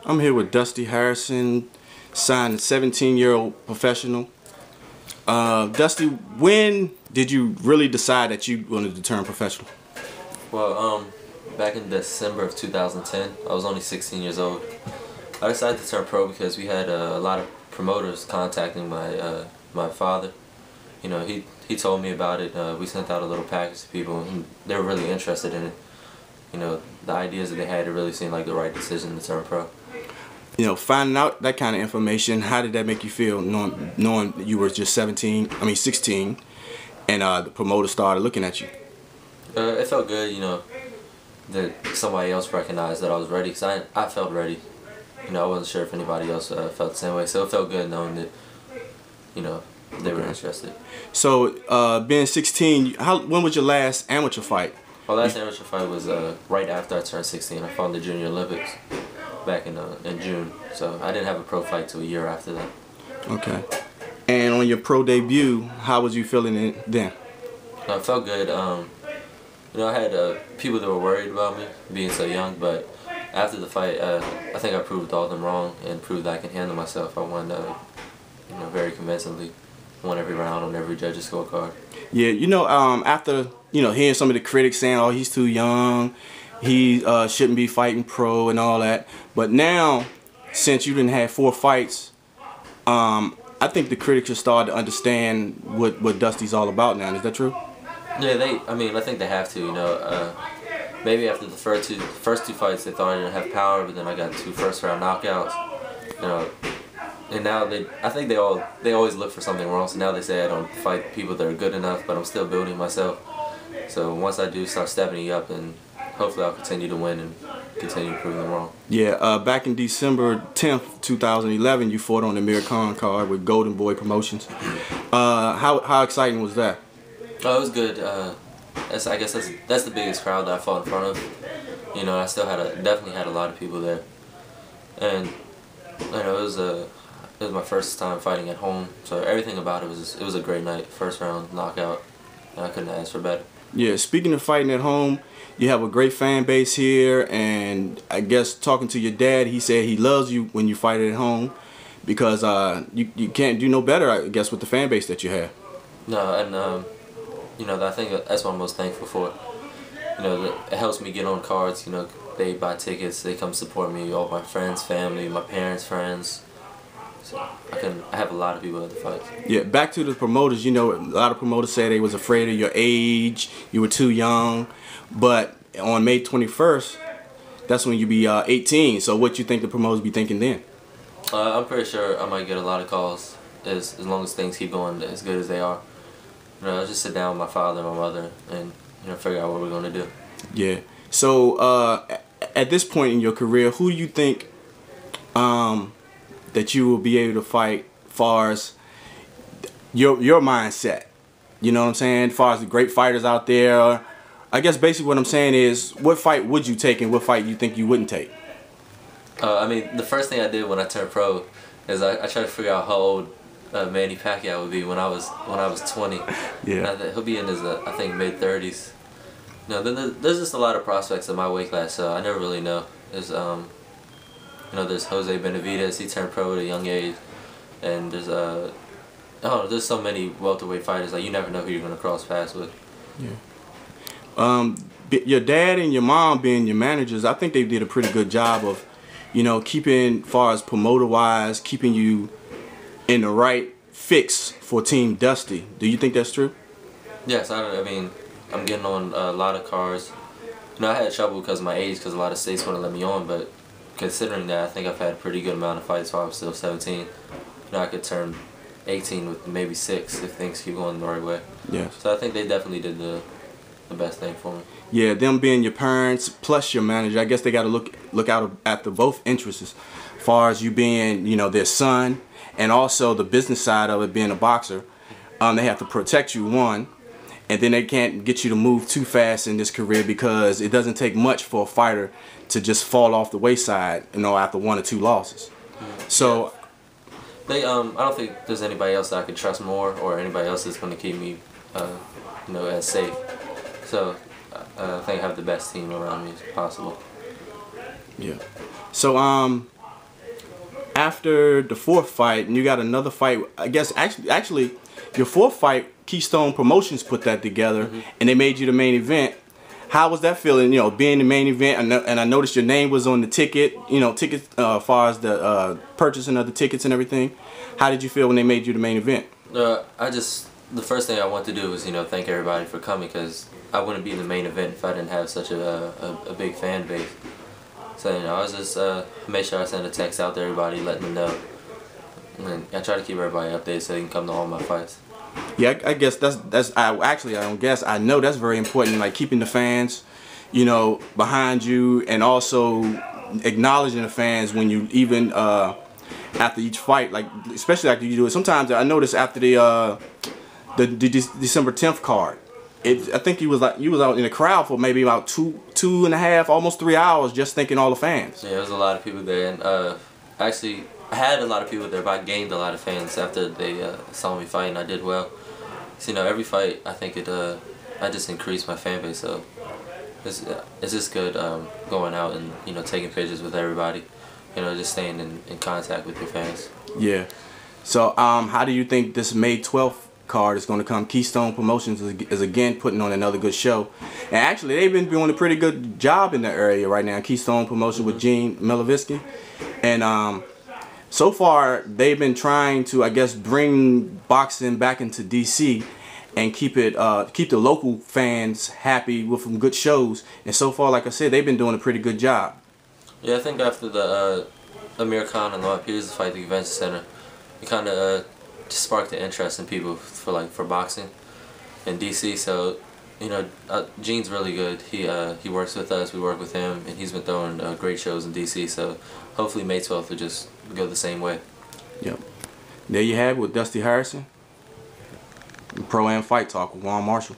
I'm here with Dusty Harrison, signed a 17-year-old professional. Dusty, when did you really decide that you wanted to turn professional? Well, back in December of 2010, I was only 16 years old. I decided to turn pro because we had a lot of promoters contacting my father. You know, he told me about it. We sent out a little package to people, and they were really interested in it. You know, the ideas that they had, it really seemed like the right decision to turn pro. You know, finding out that kind of information, how did that make you feel, knowing that you were just 16, and the promoter started looking at you? It felt good, you know, that somebody else recognized that I was ready, because I felt ready. You know, I wasn't sure if anybody else felt the same way, so it felt good knowing that, you know, they were interested. So, being 16, when was your last amateur fight? My last amateur fight was right after I turned 16. I fought in the Junior Olympics back in June, so I didn't have a pro fight till a year after that. Okay. And on your pro debut, how was you feeling then? I felt good. You know, I had people that were worried about me being so young, but after the fight, I think I proved all of them wrong and proved that I can handle myself. I won, you know, very convincingly. Won every round on every judge's scorecard. Yeah, you know, after hearing some of the critics saying, "Oh, he's too young, he shouldn't be fighting pro and all that," but now, since you didn't have 4 fights, I think the critics have started to understand what Dusty's all about now. Is that true? Yeah, I mean, I think they have to. You know, maybe after the first two fights, they thought I didn't have power, but then I got 2 first-round knockouts. You know. And now I think they always look for something wrong. So now they say I don't fight people that are good enough, but I'm still building myself. So once I do start stepping up, and hopefully I'll continue to win and continue to prove them wrong. Yeah, back in December 10th, 2011, you fought on the Amir Khan card with Golden Boy Promotions. How exciting was that? Oh, it was good. I guess that's the biggest crowd that I fought in front of. You know, I still definitely had a lot of people there, and you know, it was my first time fighting at home, so everything about it was a great night. First round knockout, and I couldn't ask for better. Yeah, speaking of fighting at home, you have a great fan base here, and I guess talking to your dad, he said he loves you when you fight at home because you can't do no better, I guess, with the fan base that you have. No, and you know, I think that's what I'm most thankful for. You know, it helps me get on cards. You know, they buy tickets, they come support me, all my friends, family, my parents' friends. So I have a lot of people at the fights. Yeah, back to the promoters. You know, a lot of promoters say they was afraid of your age, you were too young. But on May 21st, that's when you be 18. So what you think the promoters be thinking then? I'm pretty sure I might get a lot of calls as long as things keep going as good as they are. You know, I'll just sit down with my father and my mother and, you know, figure out what we're going to do. Yeah. So at this point in your career, who do you think that you will be able to fight far as your mindset? You know what I'm saying? As far as the great fighters out there, I guess basically what I'm saying is, what fight would you take and what fight you think you wouldn't take? I mean, the first thing I did when I turned pro is I tried to figure out how old Manny Pacquiao would be when I was 20. Yeah. He'll be in his I think mid-30s. No, there's just a lot of prospects in my weight class, so I never really know. There's you know, there's Jose Benavidez, he turned pro at a young age, and there's there's so many welterweight fighters, like you never know who you're gonna cross paths with. Yeah. Your dad and your mom being your managers, I think they did a pretty good job of, you know, keeping, far as promoter wise, keeping you in the right fix for Team Dusty. Do you think that's true? Yes, I mean, I'm getting on a lot of cards. You know, I had trouble because of my age, because a lot of states wouldn't let me on, but considering that, I think I've had a pretty good amount of fights while I was still 17. You know, I could turn 18 with maybe 6 if things keep going the right way. Yeah. So I think they definitely did the best thing for me. Yeah, them being your parents plus your manager, I guess they got to look out after both interests, as far as you being, you know, their son, and also the business side of it, being a boxer. They have to protect you, one, and then they can't get you to move too fast in this career, because it doesn't take much for a fighter to just fall off the wayside, you know, after 1 or 2 losses. So I don't think there's anybody else that I could trust more, or anybody else that's going to keep me, you know, as safe. So I think I have the best team around me as possible. Yeah. So after the fourth fight, and you got another fight. I guess actually, your fourth fight, Keystone Promotions put that together, and they made you the main event. How was that feeling? You know, being the main event, and I noticed your name was on the ticket. You know, tickets as far as the purchasing of the tickets and everything. How did you feel when they made you the main event? The first thing I want to do is, you know, thank everybody for coming, because I wouldn't be the main event if I didn't have such a big fan base. So, you know, I was just make sure I send a text out to everybody, letting them know. And I try to keep everybody updated so they can come to all my fights. Yeah, I guess I know that's very important, like keeping the fans, you know, behind you, and also acknowledging the fans when you even after each fight, like especially after you do it. Sometimes I noticed after the December 10th card, I think you was out in the crowd for maybe about two and a half, almost 3 hours, just thanking all the fans. Yeah, there was a lot of people there, and actually I had a lot of people there, but I gained a lot of fans after they saw me fight, and I did well. So, you know, every fight I think I just increased my fan base, so it's just good going out and, you know, taking pictures with everybody, you know, just staying in contact with your fans. Yeah. So how do you think this May 12th card is going to come? Keystone Promotions is again putting on another good show, and actually they've been doing a pretty good job in the area right now. Keystone Promotion with Gene Milovisky, and so far they've been trying to, I guess, bring boxing back into DC and keep the local fans happy with some good shows. And so far, like I said, they've been doing a pretty good job. Yeah, I think after the Amir Khan and Lloyd Peters fight at the convention center, it kind of just sparked the interest in people for boxing in DC. So, you know, Gene's really good. He works with us. We work with him, and he's been throwing great shows in DC. So hopefully May 12th will just go the same way. Yep. There you have it with Dusty Harrison. Pro Am Fight Talk with Juan Marshall.